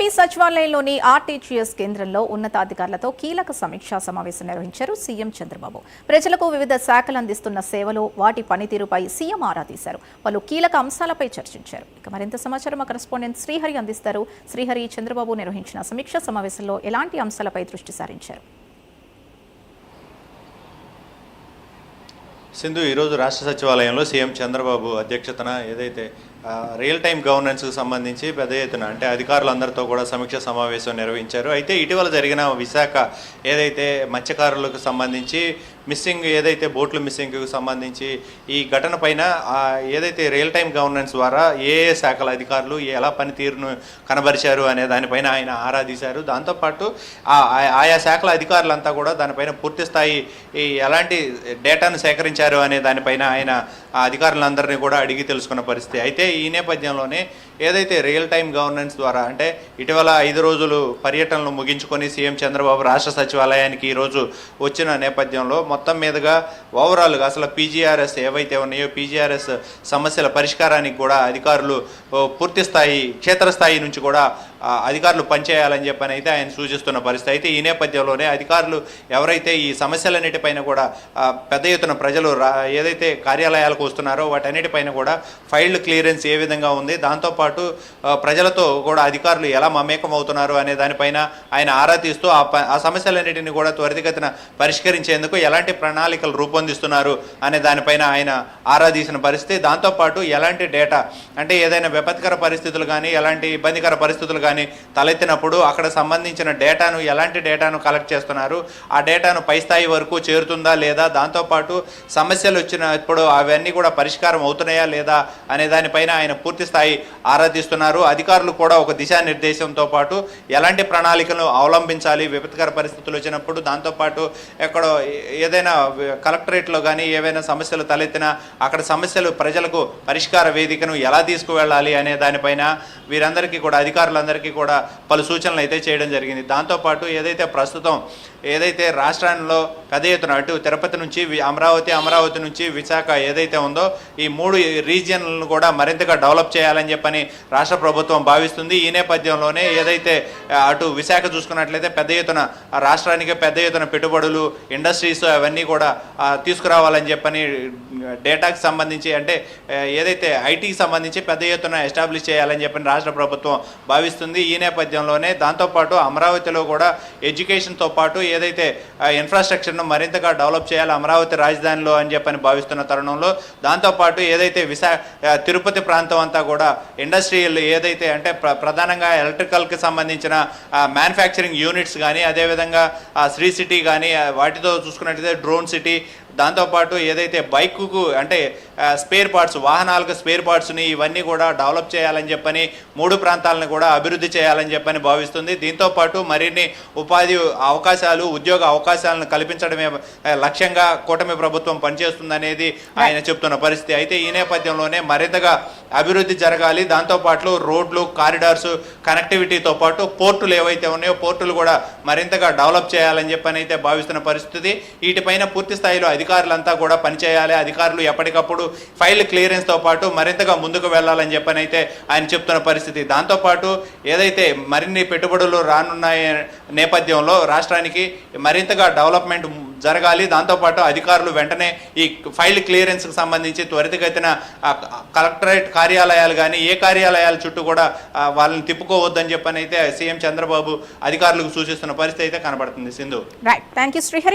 AP సచివాలయంలోని RTGS కేంద్రంలో ఉన్నతాధికారులతో కీలక సమీక్షా సమావేశం నిర్వహించారు సీఎం చంద్రబాబు. ప్రజలకు వివిధ శాఖలు అందిస్తున్న సేవలు, వాటి పనితీరుపై సీఎం ఆరా తీశారు. పలు కీలక అంశాలపై చర్చించారు. ఇక మరింత సమాచారం మా కరెస్పాండెంట్ శ్రీహరి అందిస్తారు. శ్రీహరి, చంద్రబాబు నిర్వహించిన సమీక్షా సమావేశంలో ఎలాంటి అంశాలపై దృష్టి సారించారు? సింధు, ఈరోజు రాష్ట్ర సచివాలయంలో సీఎం చంద్రబాబు అధ్యక్షతన ఏదైతే రియల్ టైం గవర్నెన్స్కి సంబంధించి పెద్ద ఎత్తున అంటే అధికారులందరితో కూడా సమీక్ష సమావేశం నిర్వహించారు. అయితే ఇటీవల జరిగిన విశాఖ ఏదైతే మత్స్యకారులకు సంబంధించి మిస్సింగ్ ఏదైతే బోట్లు మిస్సింగ్కి సంబంధించి ఈ ఘటన పైన ఏదైతే రియల్ టైం గవర్నెన్స్ ద్వారా ఏ శాఖల అధికారులు ఎలా పనితీరును కనబరిచారు అనే దానిపైన ఆయన ఆరా తీశారు. దాంతోపాటు ఆయా శాఖల అధికారులంతా కూడా దానిపైన పూర్తి స్థాయి ఎలాంటి డేటాను సేకరించారు అనే దానిపైన ఆయన అధికారులందరినీ కూడా అడిగి తెలుసుకున్న పరిస్థితి. అయితే ఈ నేపథ్యంలోనే ఏదైతే రియల్ టైం గవర్నెన్స్ ద్వారా అంటే ఇటీవల 5 రోజులు పర్యటనలు ముగించుకొని సీఎం చంద్రబాబు రాష్ట్ర సచివాలయానికి ఈరోజు వచ్చిన నేపథ్యంలో మొత్తం మీదుగా ఓవరాల్గా అసలు పీజీఆర్ఎస్ ఏవైతే ఉన్నాయో పీజీఆర్ఎస్ సమస్యల పరిష్కారానికి కూడా అధికారులు పూర్తి స్థాయి క్షేత్రస్థాయి నుంచి కూడా అధికారులు పనిచేయాలని చెప్పని అయితే ఆయన సూచిస్తున్న పరిస్థితి. అయితే ఈ నేపథ్యంలోనే అధికారులు ఎవరైతే ఈ సమస్యలన్నిటిపైన కూడా పెద్ద ఎత్తున ప్రజలు ఏదైతే కార్యాలయాలకు వస్తున్నారో వాటన్నిటిపైన కూడా ఫైల్డ్ క్లియరెన్స్ ఏ విధంగా ఉంది, దాంతోపాటు ప్రజలతో కూడా అధికారులు ఎలా మమేకం అవుతున్నారు అనే దానిపైన ఆయన ఆరా తీస్తూ ఆ సమస్యలన్నిటిని కూడా త్వరితగతిన పరిష్కరించేందుకు ఎలాంటి ప్రణాళికలు రూపొందిస్తున్నారు అనే దానిపైన ఆయన ఆరా తీసిన పరిస్థితి. దాంతోపాటు ఎలాంటి డేటా అంటే ఏదైనా విపత్కర పరిస్థితులు కానీ ఎలాంటి ఇబ్బందికర పరిస్థితులు కానీ తలెత్తినప్పుడు అక్కడ సంబంధించిన డేటాను ఎలాంటి డేటాను కలెక్ట్ చేస్తున్నారు, ఆ డేటాను పై స్థాయి వరకు చేరుతుందా లేదా, దాంతోపాటు సమస్యలు వచ్చినప్పుడు అవన్నీ కూడా పరిష్కారం అవుతున్నాయా లేదా అనే దానిపైన ఆయన పూర్తి స్థాయి ఆరాధిస్తున్నారు. అధికారులు కూడా ఒక దిశానిర్దేశంతో పాటు ఎలాంటి ప్రణాళికలను అవలంబించాలి విపత్కర పరిస్థితులు వచ్చినప్పుడు, దాంతోపాటు ఎక్కడో ఏదైనా కలెక్టరేట్లో కానీ ఏవైనా సమస్యలు తలెత్తినా అక్కడ సమస్యలు ప్రజలకు పరిష్కార వేదికను ఎలా తీసుకువెళ్ళాలి అనే దానిపైన వీరందరికీ కూడా అధికారులందరికీ కూడా పలు సూచనలు అయితే చేయడం జరిగింది. దాంతోపాటు ఏదైతే ప్రస్తుతం ఏదైతే రాష్ట్రంలో పెద్ద ఎత్తున అటు తిరుపతి నుంచి అమరావతి నుంచి విశాఖ ఏదైతే ఉందో ఈ 3 రీజియన్లను కూడా మరింతగా డెవలప్ చేయాలని చెప్పని రాష్ట్ర ప్రభుత్వం భావిస్తుంది. ఈ నేపథ్యంలోనే ఏదైతే అటు విశాఖ చూసుకున్నట్లయితే పెద్ద ఎత్తున రాష్ట్రానికి పెద్ద ఎత్తున పెట్టుబడులు, ఇండస్ట్రీస్ అవన్నీ కూడా తీసుకురావాలని చెప్పని డేటాకి సంబంధించి అంటే ఏదైతే ఐటీకి సంబంధించి పెద్ద ఎత్తున ఎస్టాబ్లిష్ చేయాలని చెప్పని రాష్ట్ర ప్రభుత్వం భావిస్తుంది. ఈ నేపథ్యంలోనే దాంతోపాటు అమరావతిలో కూడా ఎడ్యుకేషన్తో పాటు ఏదైతే ఇన్ఫ్రాస్ట్రక్చర్ను మరింతగా డెవలప్ చేయాలి అమరావతి రాజధానిలో అని చెప్పని భావిస్తున్న తరుణంలో, దాంతోపాటు ఏదైతే తిరుపతి ప్రాంతం అంతా కూడా ఇండస్ట్రియల్ ఏదైతే అంటే ప్రధానంగా ఎలక్ట్రికల్కి సంబంధించిన మ్యానుఫ్యాక్చరింగ్ యూనిట్స్ కానీ అదేవిధంగా శ్రీ సిటీ కానీ వాటితో చూసుకున్నట్లయితే డ్రోన్ సిటీ, దాంతోపాటు ఏదైతే బైకుకు అంటే స్పేర్ పార్ట్స్ వాహనాలకు స్పేర్ పార్ట్స్ని ఇవన్నీ కూడా డెవలప్ చేయాలని చెప్పని 3 ప్రాంతాలను కూడా అభివృద్ధి చేయాలని చెప్పని భావిస్తుంది. దీంతోపాటు మరిన్ని ఉపాధి అవకాశాలు, ఉద్యోగ అవకాశాలను కల్పించడమే లక్ష్యంగా కూటమి ప్రభుత్వం పనిచేస్తుందనేది ఆయన చెప్తున్న పరిస్థితి. అయితే ఈ నేపథ్యంలోనే మరింతగా అభివృద్ధి జరగాలి. దాంతోపాటు రోడ్లు, కారిడార్స్, కనెక్టివిటీతో పాటు పోర్టులు ఏవైతే ఉన్నాయో పోర్టులు కూడా మరింతగా డెవలప్ చేయాలని చెప్పని అయితే భావిస్తున్న పరిస్థితి. వీటిపైన పూర్తి స్థాయిలో అధికారులంతా కూడా పనిచేయాలి. అధికారులు ఎప్పటికప్పుడు ఫైల్ క్లియరెన్స్తో పాటు మరింతగా ముందుకు వెళ్ళాలని చెప్పని అయితే ఆయన చెప్తున్న పరిస్థితి. దాంతోపాటు ఏదైతే మరిన్ని పెట్టుబడులు రానున్న నేపథ్యంలో రాష్ట్రానికి మరింతగా డెవలప్మెంట్ జరగాలి. దాంతోపాటు అధికారులు వెంటనే ఈ ఫైల్ క్లియరెన్స్కి సంబంధించి త్వరితగతిన కలెక్టరేట్ కార్యాలయాలు కానీ ఏ కార్యాలయాల చుట్టూ కూడా వాళ్ళని తిప్పుకోవద్దని చెప్పని అయితే సీఎం చంద్రబాబు అధికారులకు సూచిస్తున్న పరిస్థితి అయితే కనబడుతుంది. Sindhu. Right, thank you Srihari.